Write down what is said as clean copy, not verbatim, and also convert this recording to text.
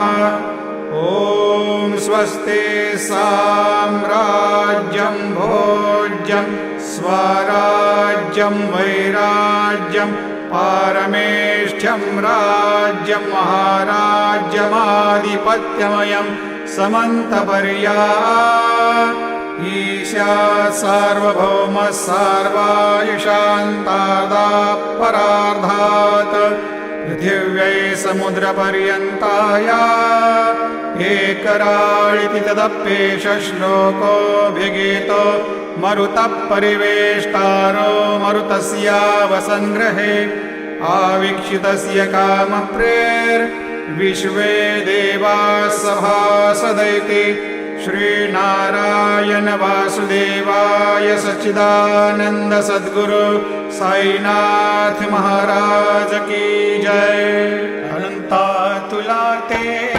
ॐ स्वस्ति साम्राज्यं भोज्यं स्वराज्यं वैराज्यं पारमेष्ठ्यं राज्यं महाराज्यमाधिपत्यमयं समन्तपर्यायः ईशात् सार्वभौमः सर्वायुषान्तादापरार्धात् पृथिव्यै समुद्रपर्यन्ताया एकराळिति तदप्येष श्लोकोऽभिगीतो मरुतः परिवेष्टारो मरुतस्यावसङ्ग्रहे आवीक्षितस्य कामप्रेर्विश्वे देवाः सभासदैति श्रीनारायण वासुदेवाय सच्चिदानंद सद्गुरु साईनाथ महाराज की जय। अनंता तुला ते